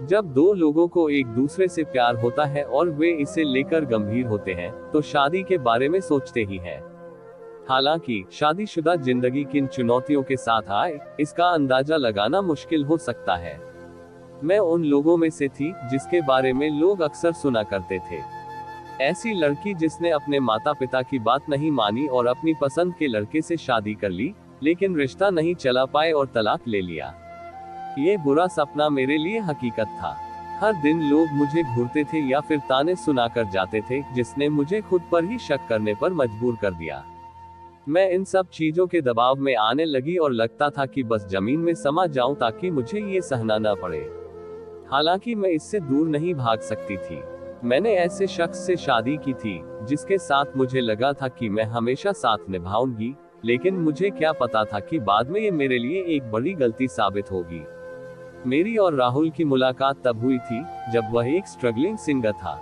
जब दो लोगों को एक दूसरे से प्यार होता है और वे इसे लेकर गंभीर होते हैं, तो शादी के बारे में सोचते ही हैं। हालांकि शादीशुदा जिंदगी किन चुनौतियों के साथ आए, इसका अंदाजा लगाना मुश्किल हो सकता है। मैं उन लोगों में से थी जिसके बारे में लोग अक्सर सुना करते थे। ऐसी लड़की जिसने अपने माता पिता की बात नहीं मानी और अपनी पसंद के लड़के से शादी कर ली, लेकिन रिश्ता नहीं चला पाए और तलाक ले लिया। ये बुरा सपना मेरे लिए हकीकत था। हर दिन लोग मुझे घूरते थे या फिर ताने सुनाकर जाते थे, जिसने मुझे खुद पर ही शक करने पर मजबूर कर दिया। मैं इन सब चीजों के दबाव में आने लगी और लगता था कि बस जमीन में समा जाऊं ताकि मुझे ये सहना न पड़े। हालांकि मैं इससे दूर नहीं भाग सकती थी। मैंने ऐसे शख्स से शादी की थी जिसके साथ मुझे लगा था कि मैं हमेशा साथ निभाऊंगी, लेकिन मुझे क्या पता था कि बाद में ये मेरे लिए एक बड़ी गलती साबित होगी। मेरी और राहुल की मुलाकात तब हुई थी जब वह एक स्ट्रगलिंग सिंगर था।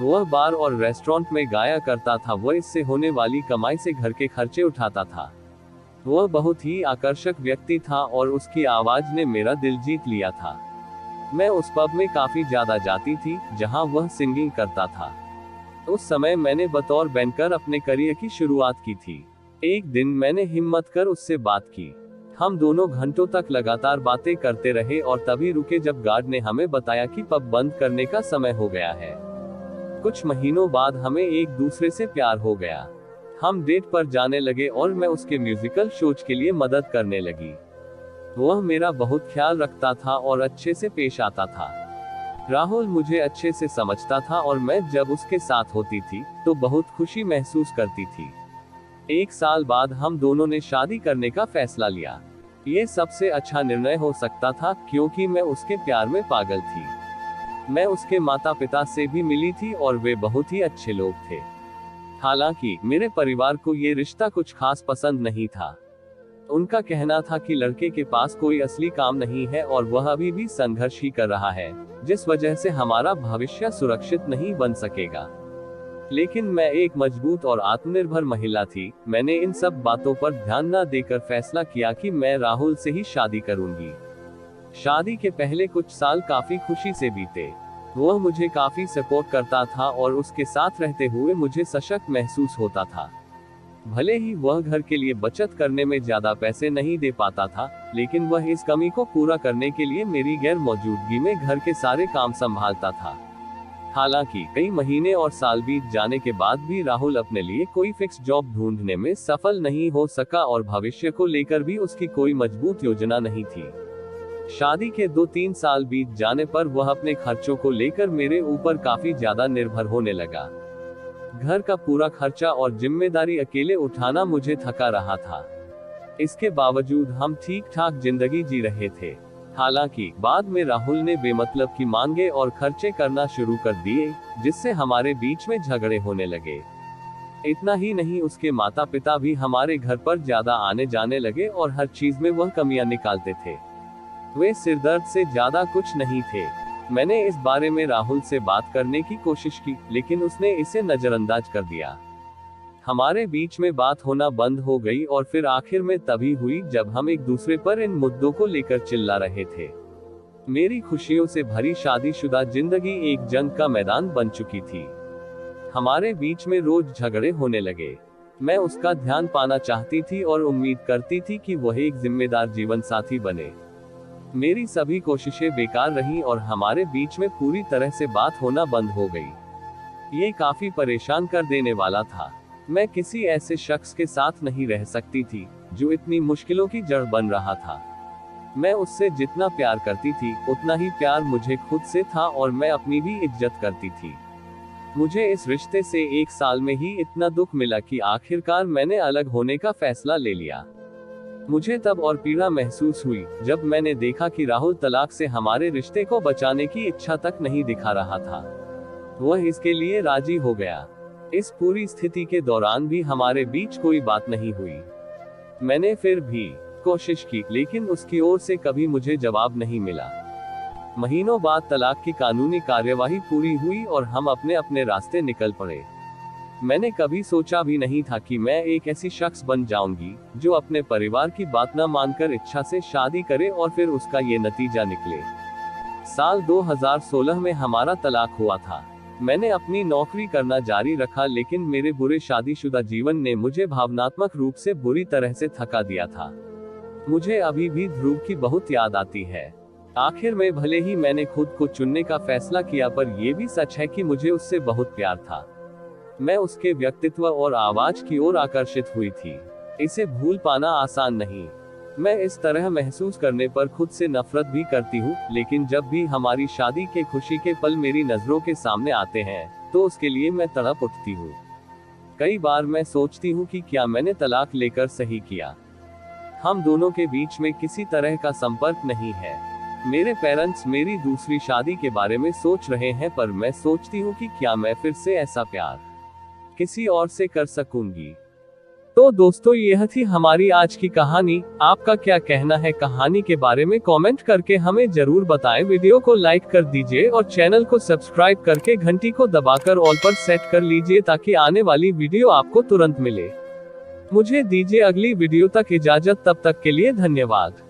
वह बार और रेस्टोरेंट में गाया करता था। वह इससे होने वाली कमाई से घर के खर्चे उठाता था। वह बहुत ही आकर्षक व्यक्ति था और उसकी आवाज ने मेरा दिल जीत लिया था। मैं उस पब में काफी ज्यादा जाती थी जहां वह सिंगिंग करता था। उस समय मैंने बतौर बैंकर अपने करियर की शुरुआत की थी। एक दिन मैंने हिम्मत कर उससे बात की। हम दोनों घंटों तक लगातार बातें करते रहे और तभी रुके जब गार्ड ने हमें बताया कि पब बंद करने का समय हो गया है। कुछ महीनों बाद हमें एक दूसरे से प्यार हो गया। हम डेट पर जाने लगे और मैं उसके म्यूजिकल शोज के लिए मदद करने लगी। वह मेरा बहुत ख्याल रखता था और अच्छे से पेश आता था। राहुल मुझे अच्छे से समझता था और मैं जब उसके साथ होती थी तो बहुत खुशी महसूस करती थी। 1 साल बाद हम दोनों ने शादी करने का फैसला लिया। ये सबसे अच्छा निर्णय हो सकता था क्योंकि मैं उसके प्यार में पागल थी। मैं उसके माता पिता से भी मिली थी और वे बहुत ही अच्छे लोग थे। हालांकि मेरे परिवार को ये रिश्ता कुछ खास पसंद नहीं था। उनका कहना था कि लड़के के पास कोई असली काम नहीं है और वह अभी भी संघर्ष ही कर रहा है, जिस वजह से हमारा भविष्य सुरक्षित नहीं बन सकेगा। लेकिन मैं एक मजबूत और आत्मनिर्भर महिला थी। मैंने इन सब बातों पर ध्यान न देकर फैसला किया कि मैं राहुल से ही शादी करूंगी। शादी के पहले कुछ साल काफी खुशी से बीते। वह मुझे काफी सपोर्ट करता था और उसके साथ रहते हुए मुझे सशक्त महसूस होता था। भले ही वह घर के लिए बचत करने में ज्यादा पैसे नहीं दे पाता था, लेकिन वह इस कमी को पूरा करने के लिए मेरी गैर मौजूदगी में घर के सारे काम संभालता था। हालांकि कई महीने और साल बीत जाने के बाद भी राहुल अपने लिए कोई फिक्स जॉब ढूंढने में सफल नहीं हो सका और भविष्य को लेकर भी उसकी कोई मजबूत योजना नहीं थी। शादी के 2-3 साल बीत जाने पर वह अपने खर्चों को लेकर मेरे ऊपर काफी ज्यादा निर्भर होने लगा। घर का पूरा खर्चा और जिम्मेदारी अकेले उठाना मुझे थका रहा था। इसके बावजूद हम ठीक ठाक जिंदगी जी रहे थे। हालांकि बाद में राहुल ने बेमतलब की मांगे और खर्चे करना शुरू कर दिए, जिससे हमारे बीच में झगड़े होने लगे। इतना ही नहीं, उसके माता पिता भी हमारे घर पर ज्यादा आने जाने लगे और हर चीज में वह कमियां निकालते थे। वे सिरदर्द से ज्यादा कुछ नहीं थे। मैंने इस बारे में राहुल से बात करने की कोशिश की, लेकिन उसने इसे नजरअंदाज कर दिया। हमारे बीच में बात होना बंद हो गई और फिर आखिर में तभी हुई जब हम एक दूसरे पर इन मुद्दों को लेकर चिल्ला रहे थे। मेरी खुशियों से भरी शादीशुदा जिंदगी एक जंग का मैदान बन चुकी थी। हमारे बीच में रोज झगड़े होने लगे। मैं उसका ध्यान पाना चाहती थी और उम्मीद करती थी कि वह एक जिम्मेदार जीवन साथी बने। मेरी सभी कोशिशें बेकार रहीं और हमारे बीच में पूरी तरह से बात होना बंद हो गई। ये काफी परेशान कर देने वाला था। मैं किसी ऐसे शख्स के साथ नहीं रह सकती थी जो इतनी मुश्किलों की जड़ बन रहा था। मैं उससे जितना प्यार करती थी उतना ही प्यार मुझे खुद से था और मैं अपनी भी इज्जत करती थी। मुझे इस रिश्ते से 1 साल में ही इतना दुख मिला कि आखिरकार मैंने अलग होने का फैसला ले लिया। मुझे तब और पीड़ा महसूस हुई जब मैंने देखा कि राहुल तलाक से हमारे रिश्ते को बचाने की इच्छा तक नहीं दिखा रहा था। वह इसके लिए राजी हो गया। इस पूरी स्थिति के दौरान भी हमारे बीच कोई बात नहीं हुई। मैंने फिर भी कोशिश की, लेकिन उसकी ओर से कभी मुझे जवाब नहीं मिला। महीनों बाद तलाक की कानूनी कार्यवाही पूरी हुई और हम अपने अपने रास्ते निकल पड़े। मैंने कभी सोचा भी नहीं था कि मैं एक ऐसी शख्स बन जाऊंगी जो अपने परिवार की बात न मानकर इच्छा से शादी करे और फिर उसका ये नतीजा निकले। साल 2016 में हमारा तलाक हुआ था। मैंने अपनी नौकरी करना जारी रखा, लेकिन मेरे बुरे शादीशुदा जीवन ने मुझे भावनात्मक रूप से बुरी तरह से थका दिया था। मुझे अभी भी ध्रुव की बहुत याद आती है। आखिर में भले ही मैंने खुद को चुनने का फैसला किया, पर यह भी सच है कि मुझे उससे बहुत प्यार था। मैं उसके व्यक्तित्व और आवाज की ओर आकर्षित हुई थी। इसे भूल पाना आसान नहीं। मैं इस तरह महसूस करने पर खुद से नफरत भी करती हूँ, लेकिन जब भी हमारी शादी के खुशी के पल मेरी नजरों के सामने आते हैं, तो उसके लिए मैं तड़प उठती हूँ। कई बार मैं सोचती हूँ कि क्या मैंने तलाक लेकर सही किया। हम दोनों के बीच में किसी तरह का संपर्क नहीं है। मेरे पेरेंट्स मेरी दूसरी शादी के बारे में सोच रहे हैं, पर मैं सोचती हूँ कि क्या मैं फिर से ऐसा प्यार किसी और से कर सकूंगी। तो दोस्तों, यह थी हमारी आज की कहानी। आपका क्या कहना है कहानी के बारे में कमेंट करके हमें जरूर बताएं। वीडियो को लाइक कर दीजिए और चैनल को सब्सक्राइब करके घंटी को दबाकर ऑल पर सेट कर लीजिए, ताकि आने वाली वीडियो आपको तुरंत मिले। मुझे दीजिए अगली वीडियो तक इजाजत, तब तक के लिए धन्यवाद।